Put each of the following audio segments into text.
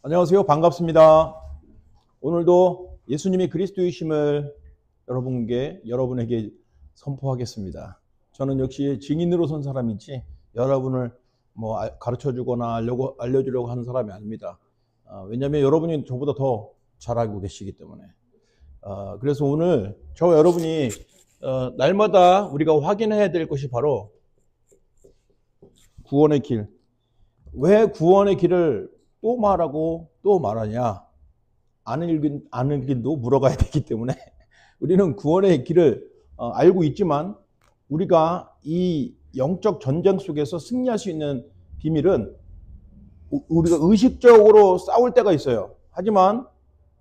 안녕하세요. 반갑습니다. 오늘도 예수님이 그리스도이심을 여러분에게 선포하겠습니다. 저는 역시 증인으로 선 사람이지 여러분을 가르쳐주거나 알려주려고 하는 사람이 아닙니다. 왜냐하면 여러분이 저보다 더 잘 알고 계시기 때문에. 그래서 오늘 저와 여러분이 날마다 우리가 확인해야 될 것이 바로 구원의 길. 왜 구원의 길을 또 말하고 또 말하냐? 안 읽긴도 물어가야 되기 때문에 우리는 구원의 길을 알고 있지만 우리가 이 영적 전쟁 속에서 승리할 수 있는 비밀은 우리가 의식적으로 싸울 때가 있어요. 하지만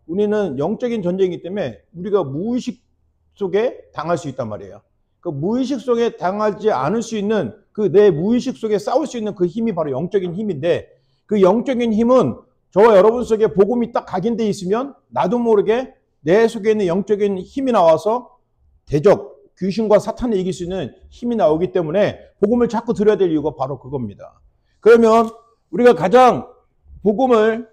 우리는 영적인 전쟁이기 때문에 우리가 무의식 속에 당할 수 있단 말이에요. 그 무의식 속에 당하지 않을 수 있는 그 내 무의식 속에 싸울 수 있는 그 힘이 바로 영적인 힘인데, 그 영적인 힘은 저와 여러분 속에 복음이 딱 각인되어 있으면 나도 모르게 내 속에 있는 영적인 힘이 나와서 대적, 귀신과 사탄을 이길 수 있는 힘이 나오기 때문에 복음을 자꾸 들어야 될 이유가 바로 그겁니다. 그러면 우리가 가장 복음을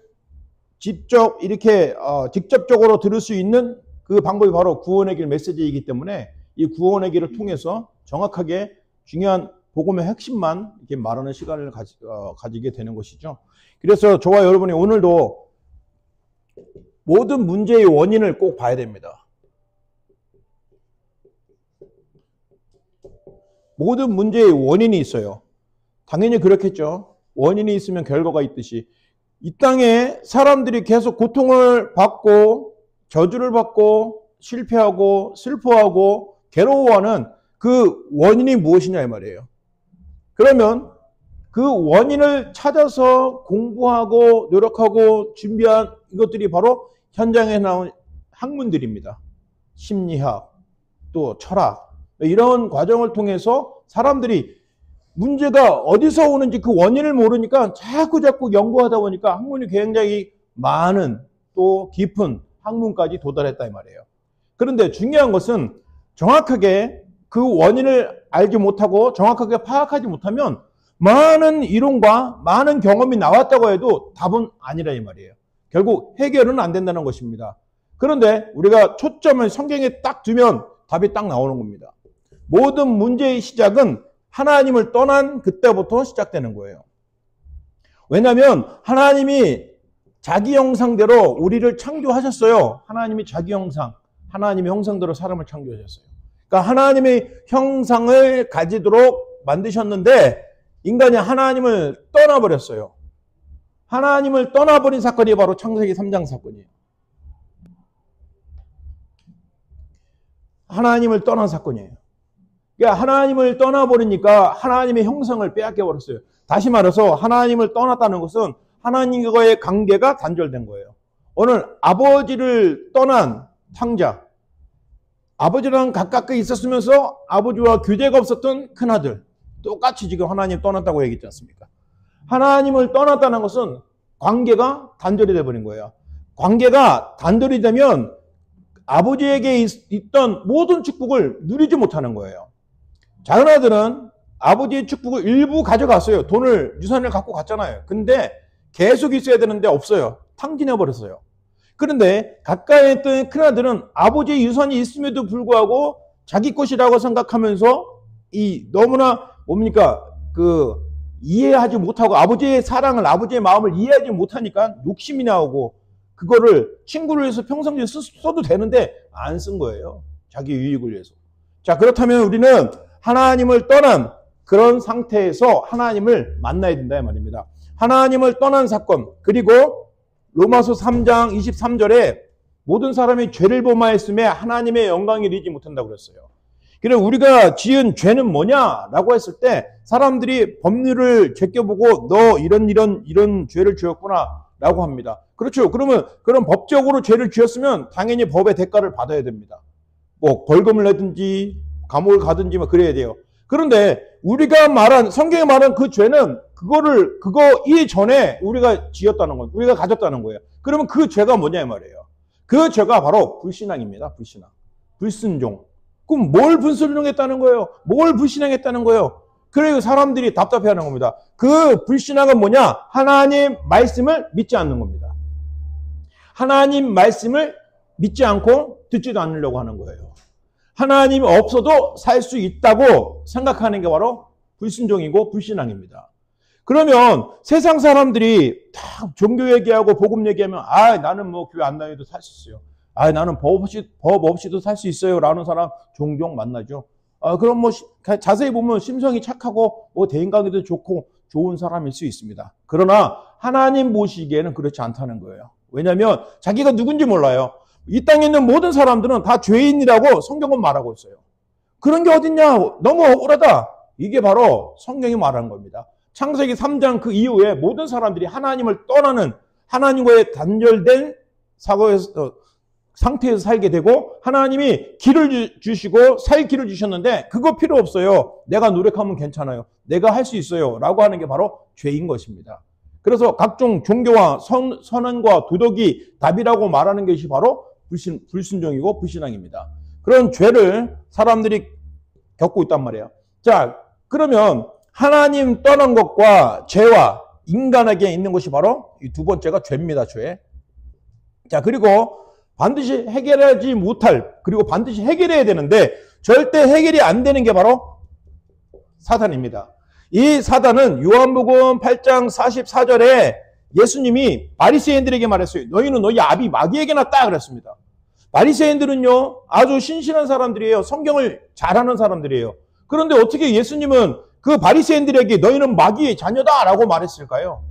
직접적으로 들을 수 있는 그 방법이 바로 구원의 길 메시지이기 때문에 이 구원의 길을 통해서 정확하게 중요한 복음의 핵심만 이렇게 말하는 시간을 가지게 되는 것이죠. 그래서 저와 여러분이 오늘도 모든 문제의 원인을 꼭 봐야 됩니다. 모든 문제의 원인이 있어요. 당연히 그렇겠죠. 원인이 있으면 결과가 있듯이 이 땅에 사람들이 계속 고통을 받고 저주를 받고 실패하고 슬퍼하고 괴로워하는 그 원인이 무엇이냐 이 말이에요. 그러면 그 원인을 찾아서 공부하고 노력하고 준비한 이것들이 바로 현장에 나온 학문들입니다. 심리학, 또 철학, 이런 과정을 통해서 사람들이 문제가 어디서 오는지 그 원인을 모르니까 자꾸 연구하다 보니까 학문이 굉장히 많은 또 깊은 학문까지 도달했다 이 말이에요. 그런데 중요한 것은 정확하게 그 원인을 알지 못하고 정확하게 파악하지 못하면 많은 이론과 많은 경험이 나왔다고 해도 답은 아니라 이 말이에요. 결국 해결은 안 된다는 것입니다. 그런데 우리가 초점을 성경에 딱 두면 답이 딱 나오는 겁니다. 모든 문제의 시작은 하나님을 떠난 그때부터 시작되는 거예요. 왜냐하면 하나님이 자기 형상대로 우리를 창조하셨어요. 하나님이 자기 형상, 하나님의 형상대로 사람을 창조하셨어요. 그러니까 하나님의 형상을 가지도록 만드셨는데 인간이 하나님을 떠나버렸어요. 하나님을 떠나버린 사건이 바로 창세기 3장 사건이에요. 하나님을 떠난 사건이에요. 그러니까 하나님을 떠나버리니까 하나님의 형상을 빼앗겨버렸어요. 다시 말해서 하나님을 떠났다는 것은 하나님과의 관계가 단절된 거예요. 오늘 아버지를 떠난 탕자, 아버지랑 가깝게 있었으면서 아버지와 교제가 없었던 큰아들, 똑같이 지금 하나님 떠났다고 얘기했지 않습니까? 하나님을 떠났다는 것은 관계가 단절이 되어버린 거예요. 관계가 단절이 되면 아버지에게 있던 모든 축복을 누리지 못하는 거예요. 작은 아들은 아버지의 축복을 일부 가져갔어요. 유산을 갖고 갔잖아요. 근데 계속 있어야 되는데 없어요. 탕진해버렸어요. 그런데 가까이 있던 큰아들은 아버지의 유산이 있음에도 불구하고 자기 것이라고 생각하면서 너무나 이해하지 못하고 아버지의 사랑을, 아버지의 마음을 이해하지 못하니까 욕심이 나오고 그거를 친구를 위해서 평상시에 써도 되는데 안 쓴 거예요. 자기 유익을 위해서. 자, 그렇다면 우리는 하나님을 떠난 그런 상태에서 하나님을 만나야 된다 이 말입니다. 하나님을 떠난 사건, 그리고 로마서 3장 23절에 모든 사람이 죄를 범하였음에 하나님의 영광에 이르지 못한다고 그랬어요. 그래서 우리가 지은 죄는 뭐냐라고 했을 때 사람들이 법률을 제껴보고 너 이런 죄를 지었구나 라고 합니다. 그렇죠. 그러면 그런 법적으로 죄를 지었으면 당연히 법의 대가를 받아야 됩니다. 벌금을 내든지 감옥을 가든지 그래야 돼요. 그런데 우리가 성경에 말한 그 죄는 그거 이전에 우리가 지었다는 거예요. 우리가 가졌다는 거예요. 그러면 그 죄가 뭐냐 이 말이에요. 그 죄가 바로 불신앙입니다. 불신앙. 불순종. 그럼 뭘 불순종했다는 거예요? 뭘 불신앙했다는 거예요? 그래서 사람들이 답답해하는 겁니다. 그 불신앙은 뭐냐? 하나님 말씀을 믿지 않는 겁니다. 하나님 말씀을 믿지 않고 듣지도 않으려고 하는 거예요. 하나님이 없어도 살 수 있다고 생각하는 게 바로 불순종이고 불신앙입니다. 그러면 세상 사람들이 다 종교 얘기하고 복음 얘기하면 나는 뭐 교회 안 다녀도 살 수 있어요. 나는 법 없이도 살 수 있어요. 라는 사람 종종 만나죠. 그럼 뭐 자세히 보면 심성이 착하고 뭐 대인관계도 좋고 좋은 사람일 수 있습니다. 그러나 하나님 보시기에는 그렇지 않다는 거예요. 왜냐하면 자기가 누군지 몰라요. 이 땅에 있는 모든 사람들은 다 죄인이라고 성경은 말하고 있어요. 그런 게 어딨냐? 너무 억울하다. 이게 바로 성경이 말하는 겁니다. 창세기 3장 그 이후에 모든 사람들이 하나님을 떠나는, 하나님과의 단절된 상태에서 살게 되고, 하나님이 길을 주시고 살 길을 주셨는데 그거 필요 없어요. 내가 노력하면 괜찮아요. 내가 할 수 있어요. 라고 하는 게 바로 죄인 것입니다. 그래서 각종 종교와 선언과 도덕이 답이라고 말하는 것이 바로 불순종이고 불신앙입니다. 그런 죄를 사람들이 겪고 있단 말이에요. 자, 그러면 하나님 떠난 것과 죄와 인간에게 있는 것이 바로 이 두 번째가 죄입니다. 죄. 자, 그리고 반드시 해결하지 못할, 그리고 반드시 해결해야 되는데 절대 해결이 안 되는 게 바로 사단입니다. 이 사단은 요한복음 8장 44절에 예수님이 바리새인들에게 말했어요. 너희는 너희 아비 마귀에게 놨다 그랬습니다. 바리새인들은요 아주 신실한 사람들이에요. 성경을 잘하는 사람들이에요. 그런데 어떻게 예수님은 그 바리새인들에게 너희는 마귀의 자녀다라고 말했을까요?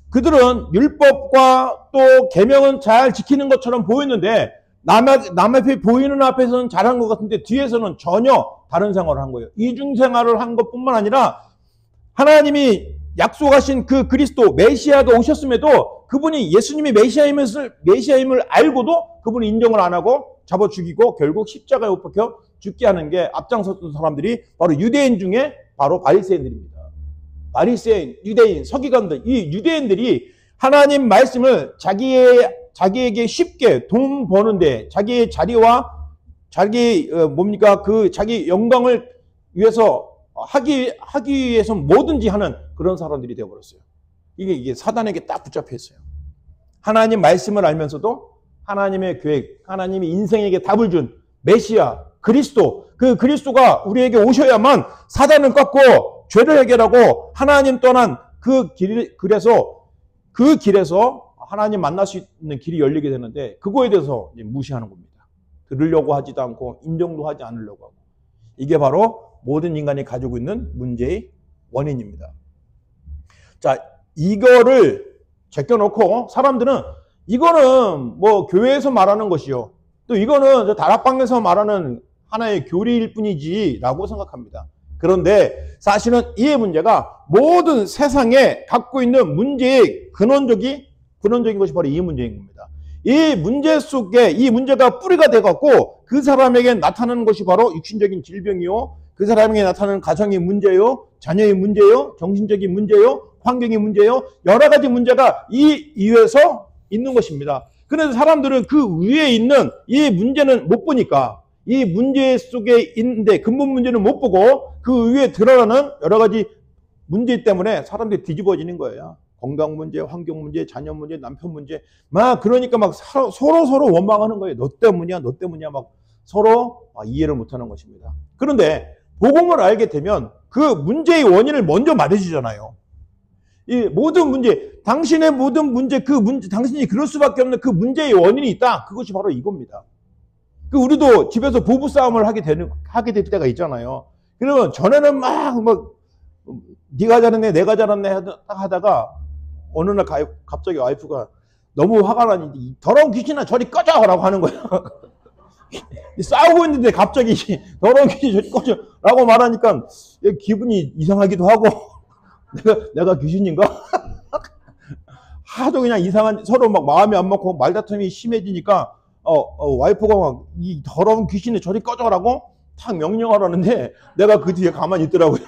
그들은 율법과 또 계명은 잘 지키는 것처럼 보였는데 남 앞에 보이는 앞에서는 잘한 것 같은데 뒤에서는 전혀 다른 생활을 한 거예요. 이중생활을 한 것뿐만 아니라 하나님이 약속하신 그 그리스도 메시아가 오셨음에도 그분이 예수님이 메시아임을 알고도 그분이 인정을 안 하고 잡아 죽이고 결국 십자가에 못 박혀 죽게 하는 게 앞장섰던 사람들이 바로 유대인 중에 바로 바리새인들입니다. 바리새인, 유대인, 서기관들, 이 유대인들이 하나님 말씀을 자기에게 쉽게 돈 버는데 자기의 자리와 자기 자기 영광을 위해서 하기 위해서 뭐든지 하는 그런 사람들이 되어버렸어요. 이게 사단에게 딱 붙잡혀 있어요. 하나님 말씀을 알면서도 하나님의 계획, 하나님이 인생에게 답을 준 메시아, 그리스도, 그 그리스도가 우리에게 오셔야만 사단을 꺾고 죄를 해결하고 하나님 떠난 그 길에서 하나님 만날 수 있는 길이 열리게 되는데 그거에 대해서 무시하는 겁니다. 들으려고 하지도 않고 인정도 하지 않으려고 하고. 이게 바로 모든 인간이 가지고 있는 문제의 원인입니다. 자, 이거를 제껴놓고 사람들은 이거는 뭐 교회에서 말하는 것이요. 또 이거는 저 다락방에서 말하는 하나의 교리일 뿐이지 라고 생각합니다. 그런데 사실은 이 문제가 모든 세상에 갖고 있는 문제의 근원적인 것이 바로 이 문제인 겁니다. 이 문제 속에 이 문제가 뿌리가 돼갖고 그 사람에게 나타나는 것이 바로 육신적인 질병이요. 그 사람에게 나타나는 가정의 문제요. 자녀의 문제요. 정신적인 문제요. 환경의 문제요. 여러 가지 문제가 이 이유에서 있는 것입니다. 그래서 사람들은 그 위에 있는 이 문제는 못 보니까 이 문제 속에 있는데 근본 문제는 못 보고 그 위에 드러나는 여러 가지 문제 때문에 사람들이 뒤집어지는 거예요. 건강 문제, 환경 문제, 자녀 문제, 남편 문제. 그러니까 서로 원망하는 거예요. 너 때문이야, 너 때문이야. 서로 이해를 못하는 것입니다. 그런데 복음을 알게 되면 그 문제의 원인을 먼저 말해주잖아요. 이 모든 문제, 당신의 모든 문제, 당신이 그럴 수밖에 없는 그 문제의 원인이 있다. 그것이 바로 이겁니다. 우리도 집에서 부부싸움을 하게 될 때가 있잖아요. 그러면 전에는 네가 잘했네, 내가 잘했네 하다가 어느 날 갑자기 와이프가 너무 화가 나니 더러운 귀신아 저리 꺼져! 라고 하는 거예요. 싸우고 있는데 갑자기 더러운 귀신 저리 꺼져! 라고 말하니까 기분이 이상하기도 하고 내가 귀신인가? 하도 그냥 이상한 서로 마음이 안 맞고 말다툼이 심해지니까 와이프가 이 더러운 귀신을 저리 꺼져라고 탁 명령하라는데 내가 그 뒤에 가만히 있더라고요.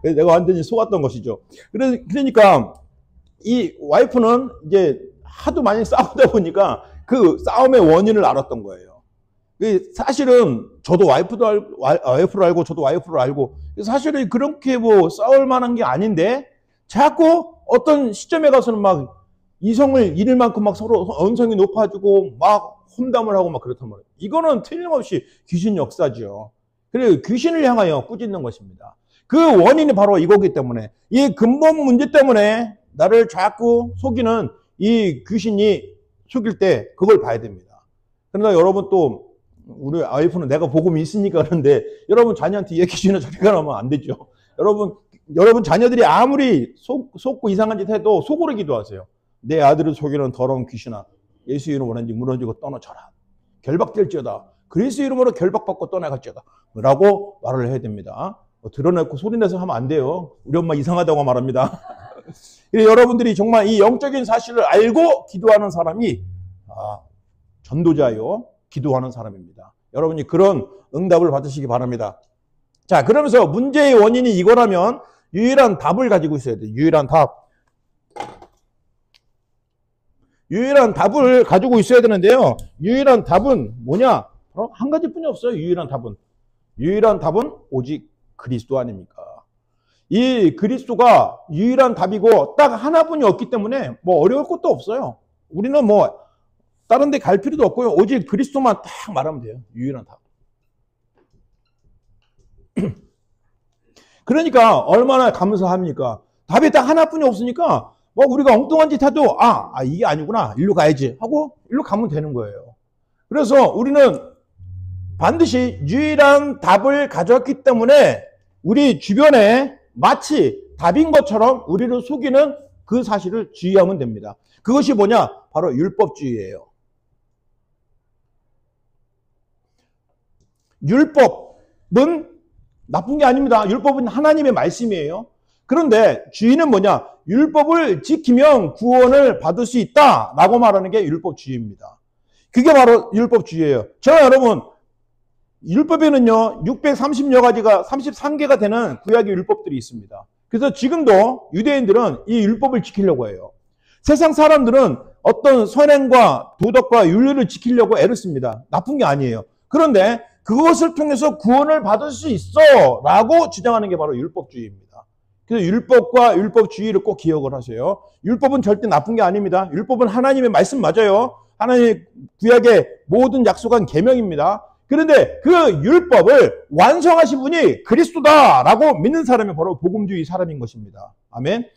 내가 완전히 속았던 것이죠. 그러니까 이 와이프는 이제 하도 많이 싸우다 보니까 그 싸움의 원인을 알았던 거예요. 사실은 저도 와이프를 알고 저도 와이프를 알고 사실은 그렇게 싸울 만한 게 아닌데 자꾸 어떤 시점에 가서는 이성을 잃을 만큼 막 서로 언성이 높아지고 막 험담을 하고 막 그렇단 말이에요. 이거는 틀림없이 귀신 역사죠. 그리고 귀신을 향하여 꾸짖는 것입니다. 그 원인이 바로 이거기 때문에, 이 근본 문제 때문에 나를 자꾸 속이는 이 귀신이 속일 때 그걸 봐야 됩니다. 그러나 여러분, 또 우리 와이프는 내가 복음이 있으니까 그런데 여러분 자녀한테 얘 귀신을 저리 가라면 안 되죠. 여러분 자녀들이 아무리 속고 이상한 짓 해도 속으로 기도하세요. 내 아들을 속이는 더러운 귀신아, 예수 이름으로 원한지 무너지고 떠나쳐라. 결박될지어다. 그리스도 이름으로 결박받고 떠나갈지어다. 라고 말을 해야 됩니다. 드러내고 소리내서 하면 안 돼요. 우리 엄마 이상하다고 말합니다. 여러분들이 정말 이 영적인 사실을 알고 기도하는 사람이 전도자요, 기도하는 사람입니다. 여러분이 그런 응답을 받으시기 바랍니다. 자, 그러면서 문제의 원인이 이거라면 유일한 답을 가지고 있어야 돼요. 유일한 답. 유일한 답을 가지고 있어야 되는데요. 유일한 답은 뭐냐? 바로 한 가지뿐이 없어요. 유일한 답은 오직 그리스도 아닙니까? 이 그리스도가 유일한 답이고 딱 하나뿐이 없기 때문에 뭐 어려울 것도 없어요. 우리는 뭐 다른 데 갈 필요도 없고요. 오직 그리스도만 딱 말하면 돼요. 유일한 답. 그러니까 얼마나 감사합니까? 답이 딱 하나뿐이 없으니까 뭐 우리가 엉뚱한 짓 해도 이게 아니구나, 일로 가야지 하고 일로 가면 되는 거예요. 그래서 우리는 반드시 유일한 답을 가져왔기 때문에 우리 주변에 마치 답인 것처럼 우리를 속이는 그 사실을 주의하면 됩니다. 그것이 뭐냐? 바로 율법주의예요. 율법은 나쁜 게 아닙니다. 율법은 하나님의 말씀이에요. 그런데 주의는 뭐냐? 율법을 지키면 구원을 받을 수 있다라고 말하는 게 율법주의입니다. 그게 바로 율법주의예요. 저와 여러분, 율법에는요 630여 가지가 33개가 되는 구약의 율법들이 있습니다. 그래서 지금도 유대인들은 이 율법을 지키려고 해요. 세상 사람들은 어떤 선행과 도덕과 윤리를 지키려고 애를 씁니다. 나쁜 게 아니에요. 그런데 그것을 통해서 구원을 받을 수 있어 라고 주장하는 게 바로 율법주의입니다. 그래서 율법과 율법주의를 꼭 기억을 하세요. 율법은 절대 나쁜 게 아닙니다. 율법은 하나님의 말씀 맞아요. 하나님의 구약의 모든 약속한 계명입니다. 그런데 그 율법을 완성하신 분이 그리스도다라고 믿는 사람이 바로 복음주의 사람인 것입니다. 아멘.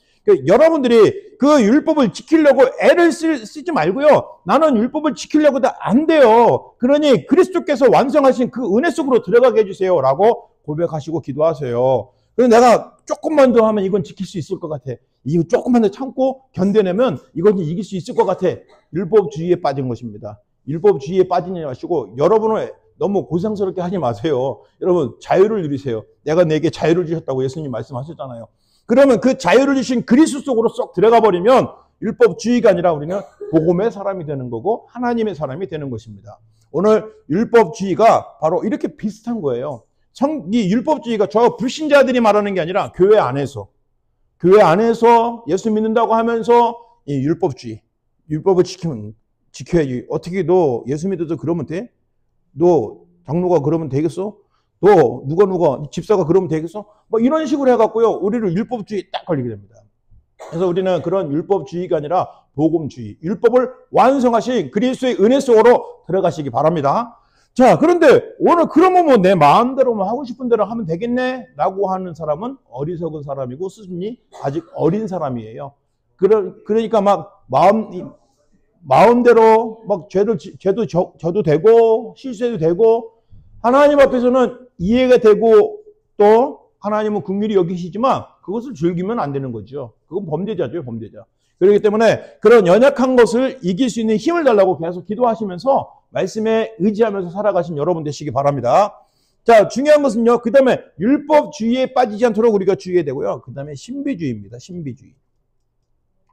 여러분들이 그 율법을 지키려고 애를 쓰지 말고요. 나는 율법을 지키려고 해도 안 돼요. 그러니 그리스도께서 완성하신 그 은혜 속으로 들어가게 해주세요 라고 고백하시고 기도하세요. 그래서 내가 조금만 더 하면 이건 지킬 수 있을 것 같아. 이거 조금만 더 참고 견뎌내면 이건 이길 수 있을 것 같아. 율법주의에 빠진 것입니다. 율법주의에 빠지지 마시고 여러분을 너무 고생스럽게 하지 마세요. 여러분 자유를 누리세요. 내가 내게 자유를 주셨다고 예수님 말씀하셨잖아요. 그러면 그 자유를 주신 그리스도 속으로 쏙 들어가 버리면 율법주의가 아니라 우리는 복음의 사람이 되는 거고 하나님의 사람이 되는 것입니다. 오늘 율법주의가 바로 이렇게 비슷한 거예요. 이 율법주의가 저 불신자들이 말하는 게 아니라 교회 안에서 예수 믿는다고 하면서 이 율법을 지켜야지. 어떻게 너 예수 믿어도 그러면 돼? 너 장로가 그러면 되겠어? 너 누가 집사가 그러면 되겠어? 뭐 이런 식으로 해갖고요 우리를 율법주의에 딱 걸리게 됩니다. 그래서 우리는 그런 율법주의가 아니라 복음주의, 율법을 완성하신 그리스도의 은혜 속으로 들어가시기 바랍니다. 자, 그런데 오늘 그러면 뭐 내 마음대로 하고 싶은 대로 하면 되겠네 라고 하는 사람은 어리석은 사람이고 수준이 아직 어린 사람이에요. 그러니까 막 마음대로 막 죄도 져도 되고 실수해도 되고 하나님 앞에서는 이해가 되고 또 하나님은 긍휼히 여기시지만 그것을 즐기면 안 되는 거죠. 그건 범죄자죠, 범죄자. 그렇기 때문에 그런 연약한 것을 이길 수 있는 힘을 달라고 계속 기도하시면서 말씀에 의지하면서 살아가신 여러분 되시기 바랍니다. 자, 중요한 것은요. 그 다음에 율법주의에 빠지지 않도록 우리가 주의해야 되고요. 그 다음에 신비주의입니다. 신비주의.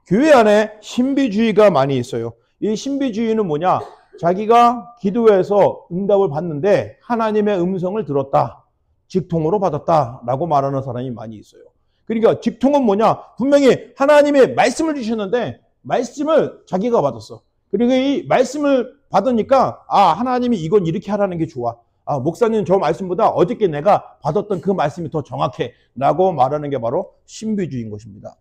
교회 안에 신비주의가 많이 있어요. 이 신비주의는 뭐냐? 자기가 기도해서 응답을 받는데 하나님의 음성을 들었다. 직통으로 받았다라고 말하는 사람이 많이 있어요. 그러니까 직통은 뭐냐? 분명히 하나님의 말씀을 주셨는데 말씀을 자기가 받았어. 그리고 이 말씀을 받으니까 하나님이 이건 이렇게 하라는 게 좋아. 목사님 저 말씀보다 어저께 내가 받았던 그 말씀이 더 정확해 라고 말하는 게 바로 신비주의인 것입니다.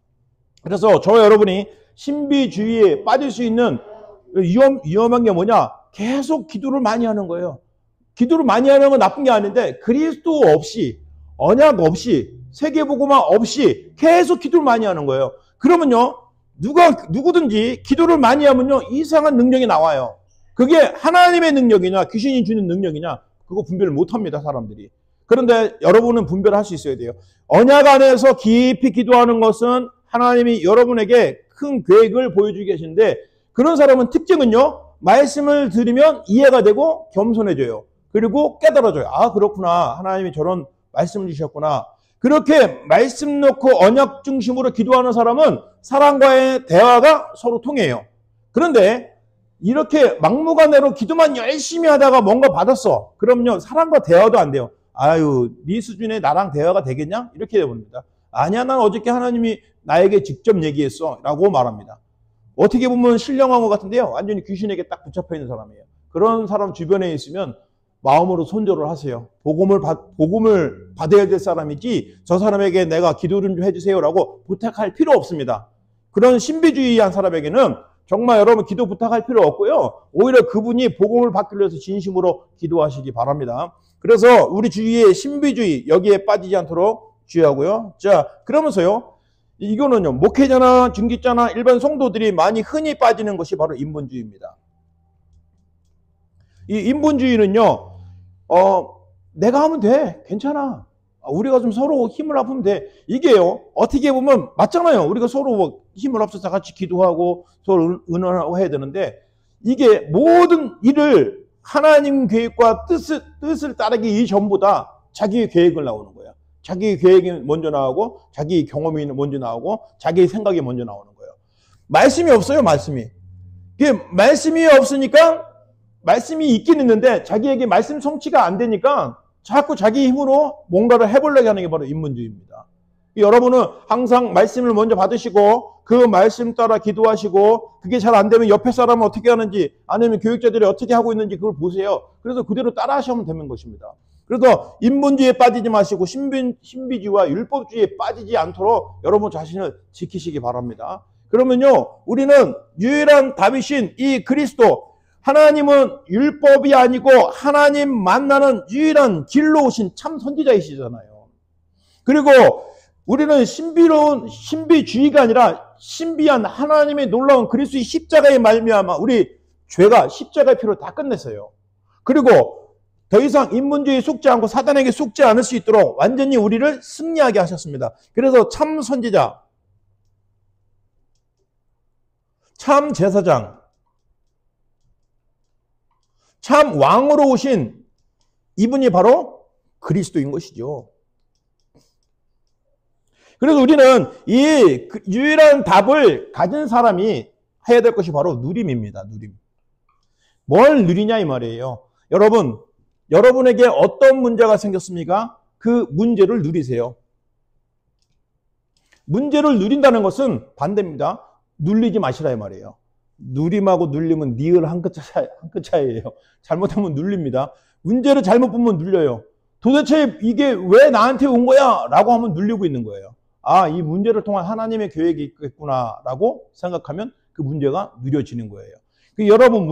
그래서 저와 여러분이 신비주의에 빠질 수 있는 위험한 게 뭐냐? 계속 기도를 많이 하는 거예요. 기도를 많이 하는 건 나쁜 게 아닌데 그리스도 없이, 언약 없이, 세계복음화 없이 계속 기도를 많이 하는 거예요. 그러면요, 누구든지 기도를 많이 하면요, 이상한 능력이 나와요. 그게 하나님의 능력이냐, 귀신이 주는 능력이냐, 그거 분별을 못 합니다, 사람들이. 그런데 여러분은 분별할 수 있어야 돼요. 언약 안에서 깊이 기도하는 것은 하나님이 여러분에게 큰 계획을 보여주고 계신데, 그런 사람은 특징은요, 말씀을 들으면 이해가 되고 겸손해져요. 그리고 깨달아져요. 아, 그렇구나. 하나님이 저런 말씀을 주셨구나. 그렇게 말씀 놓고 언약 중심으로 기도하는 사람은 사람과의 대화가 서로 통해요. 그런데 이렇게 막무가내로 기도만 열심히 하다가 뭔가 받았어. 그럼요, 사람과 대화도 안 돼요. 아유, 네 수준에 나랑 대화가 되겠냐? 이렇게 되어버립니다. 아니야, 난 어저께 하나님이 나에게 직접 얘기했어 라고 말합니다. 어떻게 보면 신령한 것 같은데요, 완전히 귀신에게 딱 붙잡혀 있는 사람이에요. 그런 사람 주변에 있으면 마음으로 손절을 하세요. 복음을 받아야 될 사람이지 저 사람에게 내가 기도를 좀 해주세요라고 부탁할 필요 없습니다. 그런 신비주의한 사람에게는 정말 여러분 기도 부탁할 필요 없고요, 오히려 그분이 복음을 받기 위해서 진심으로 기도하시기 바랍니다. 그래서 우리 주위의 신비주의, 여기에 빠지지 않도록 주의하고요. 자, 그러면서요, 이거는요, 목회자나 중직자나 일반 성도들이 많이 흔히 빠지는 것이 바로 인본주의입니다. 이 인본주의는요, 내가 하면 돼. 괜찮아. 우리가 좀 서로 힘을 합하면 돼. 이게요, 어떻게 보면 맞잖아요. 우리가 서로 힘을 합쳐서 같이 기도하고 서로 의논하고 해야 되는데, 이게 모든 일을 하나님 계획과 뜻을 따르기 이전보다 자기의 계획을 나오는 거예요. 자기 계획이 먼저 나오고, 자기 경험이 먼저 나오고, 자기 생각이 먼저 나오는 거예요. 말씀이 없어요, 말씀이. 말씀이 없으니까, 말씀이 있긴 있는데 자기에게 말씀 성취가 안 되니까 자꾸 자기 힘으로 뭔가를 해보려고 하는 게 바로 인본주의입니다. 여러분은 항상 말씀을 먼저 받으시고 그 말씀 따라 기도하시고, 그게 잘 안 되면 옆에 사람은 어떻게 하는지, 아니면 교육자들이 어떻게 하고 있는지 그걸 보세요. 그래서 그대로 따라 하시면 되는 것입니다. 그래서 인본주의에 빠지지 마시고 신비주의와 율법주의에 빠지지 않도록 여러분 자신을 지키시기 바랍니다. 그러면요, 우리는 유일한 답이신 이 그리스도, 하나님은 율법이 아니고 하나님 만나는 유일한 길로 오신 참 선지자이시잖아요. 그리고 우리는 신비주의가 아니라 신비한 하나님의 놀라운 그리스도의 십자가의 말미암아 우리 죄가 십자가의 피로 다 끝냈어요. 그리고 더 이상 인본주의에 속지 않고 사단에게 속지 않을 수 있도록 완전히 우리를 승리하게 하셨습니다. 그래서 참 선지자, 참 제사장, 참 왕으로 오신 이분이 바로 그리스도인 것이죠. 그래서 우리는 이 유일한 답을 가진 사람이 해야 될 것이 바로 누림입니다. 누림. 뭘 누리냐 이 말이에요. 여러분에게 어떤 문제가 생겼습니까? 그 문제를 누리세요. 문제를 누린다는 것은 반대입니다. 눌리지 마시라 이 말이에요. 누림하고 눌림은 니을 한 끗 차이예요. 잘못하면 눌립니다. 문제를 잘못 보면 눌려요. 도대체 이게 왜 나한테 온 거야? 라고 하면 눌리고 있는 거예요. 아, 이 문제를 통한 하나님의 계획이 있겠구나 라고 생각하면 그 문제가 누려지는 거예요. 여러분,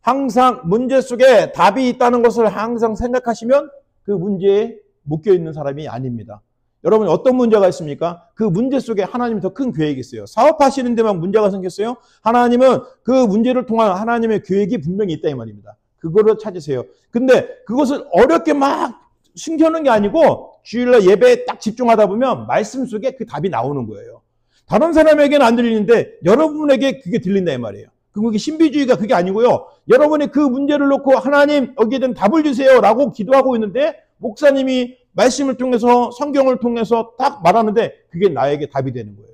항상 문제 속에 답이 있다는 것을 항상 생각하시면 그 문제에 묶여있는 사람이 아닙니다. 여러분, 어떤 문제가 있습니까? 그 문제 속에 하나님이 더 큰 계획이 있어요. 사업하시는 데만 문제가 생겼어요? 하나님은 그 문제를 통한 하나님의 계획이 분명히 있다 이 말입니다. 그거를 찾으세요. 근데 그것을 어렵게 막 숨겨놓은 게 아니고 주일날 예배에 딱 집중하다 보면 말씀 속에 그 답이 나오는 거예요. 다른 사람에게는 안 들리는데 여러분에게 그게 들린다 이 말이에요. 그게 신비주의가 그게 아니고요. 여러분이 그 문제를 놓고 하나님 여기에 대한 답을 주세요 라고 기도하고 있는데 목사님이 말씀을 통해서 성경을 통해서 딱 말하는데 그게 나에게 답이 되는 거예요.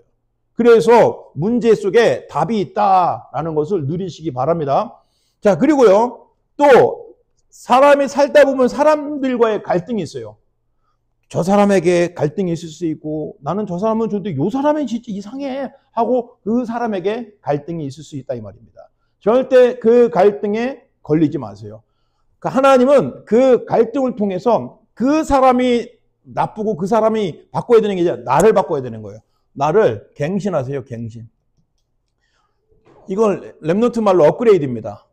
그래서 문제 속에 답이 있다라는 것을 누리시기 바랍니다. 자, 그리고요, 또 사람이 살다 보면 사람들과의 갈등이 있어요. 저 사람에게 갈등이 있을 수 있고, 나는 저 사람은 좋은데 요 사람은 진짜 이상해 하고 그 사람에게 갈등이 있을 수 있다 이 말입니다. 절대 그 갈등에 걸리지 마세요. 하나님은 그 갈등을 통해서 그 사람이 나쁘고 그 사람이 바꿔야 되는 게 아니라 나를 바꿔야 되는 거예요. 나를 갱신하세요. 갱신. 이건 랩노트 말로 업그레이드입니다.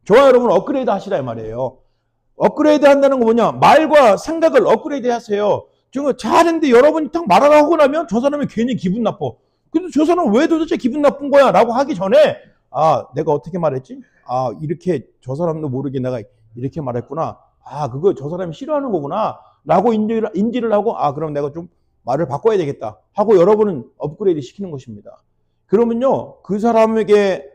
저와 여러분 업그레이드 하시라 이 말이에요. 업그레이드 한다는 거 뭐냐? 말과 생각을 업그레이드 하세요. 지금 잘했는데 여러분이 딱 말하라 하고 나면 저 사람이 괜히 기분 나빠. 근데 저 사람은 왜 도대체 기분 나쁜 거야? 라고 하기 전에 내가 어떻게 말했지? 이렇게 저 사람도 모르게 내가 이렇게 말했구나. 그거 저 사람이 싫어하는 거구나. 라고 인지를 하고 그럼 내가 좀 말을 바꿔야 되겠다. 하고 여러분은 업그레이드 시키는 것입니다. 그러면요, 그 사람에게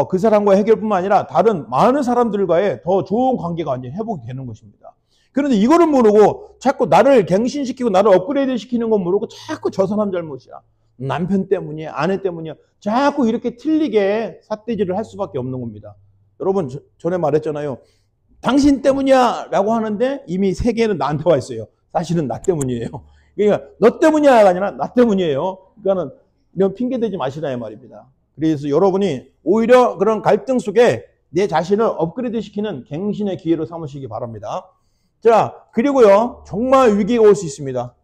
그 사람과 해결뿐만 아니라 다른 많은 사람들과의 더 좋은 관계가 완전히 회복이 되는 것입니다. 그런데 이거를 모르고 자꾸 나를 갱신시키고 나를 업그레이드 시키는 건 모르고 자꾸 저 사람 잘못이야. 남편 때문이야, 아내 때문이야. 자꾸 이렇게 틀리게 삿대질을 할 수밖에 없는 겁니다. 여러분 전에 말했잖아요. 당신 때문이야 라고 하는데 이미 세계는 나한테 와 있어요. 사실은 나 때문이에요. 그러니까 너 때문이야가 아니라 나 때문이에요. 그러니까는 이런 핑계 대지 마시라 이 말입니다. 그래서 여러분이 오히려 그런 갈등 속에 내 자신을 업그레이드 시키는 갱신의 기회로 삼으시기 바랍니다. 자, 그리고요, 정말 위기가 올 수 있습니다.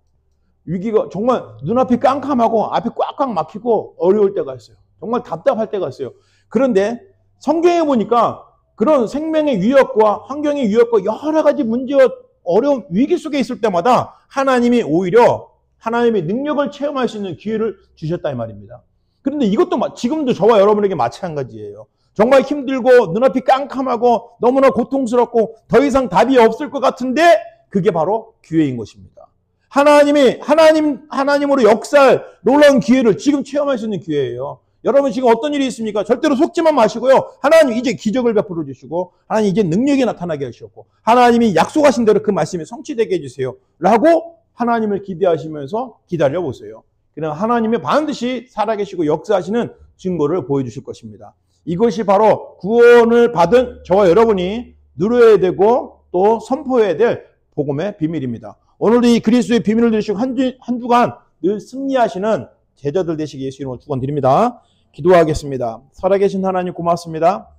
위기가 정말 눈앞이 깜깜하고 앞이 꽉꽉 막히고 어려울 때가 있어요. 정말 답답할 때가 있어요. 그런데 성경에 보니까 그런 생명의 위협과 환경의 위협과 여러 가지 문제와 어려운 위기 속에 있을 때마다 하나님이 오히려 하나님의 능력을 체험할 수 있는 기회를 주셨다 이 말입니다. 그런데 이것도 지금도 저와 여러분에게 마찬가지예요. 정말 힘들고 눈앞이 깜깜하고 너무나 고통스럽고 더 이상 답이 없을 것 같은데 그게 바로 기회인 것입니다. 하나님으로 역사할 놀라운 기회를 지금 체험할 수 있는 기회예요. 여러분 지금 어떤 일이 있습니까? 절대로 속지만 마시고요. 하나님 이제 기적을 베풀어 주시고 하나님 이제 능력이 나타나게 하셨고 하나님이 약속하신 대로 그 말씀이 성취되게 해주세요. 라고 하나님을 기대하시면서 기다려보세요. 그냥 하나님이 반드시 살아계시고 역사하시는 증거를 보여주실 것입니다. 이것이 바로 구원을 받은 저와 여러분이 누려야 되고 또 선포해야 될 복음의 비밀입니다. 오늘도 이 그리스도의 비밀을 들으시고 한 주간 늘 승리하시는 제자들 되시기 예수 이름으로 축원드립니다. 기도하겠습니다. 살아계신 하나님 고맙습니다.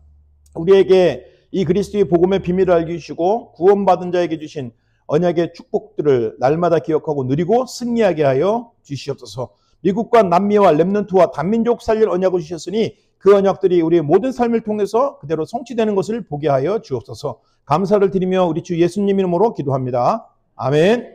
우리에게 이 그리스도의 복음의 비밀을 알게 주시고 구원받은 자에게 주신 언약의 축복들을 날마다 기억하고 누리고 승리하게 하여 주시옵소서. 미국과 남미와 렘넌트와 단민족 살릴 언약을 주셨으니 그 언약들이 우리의 모든 삶을 통해서 그대로 성취되는 것을 보게 하여 주옵소서. 감사를 드리며 우리 주 예수님 이름으로 기도합니다. 아멘.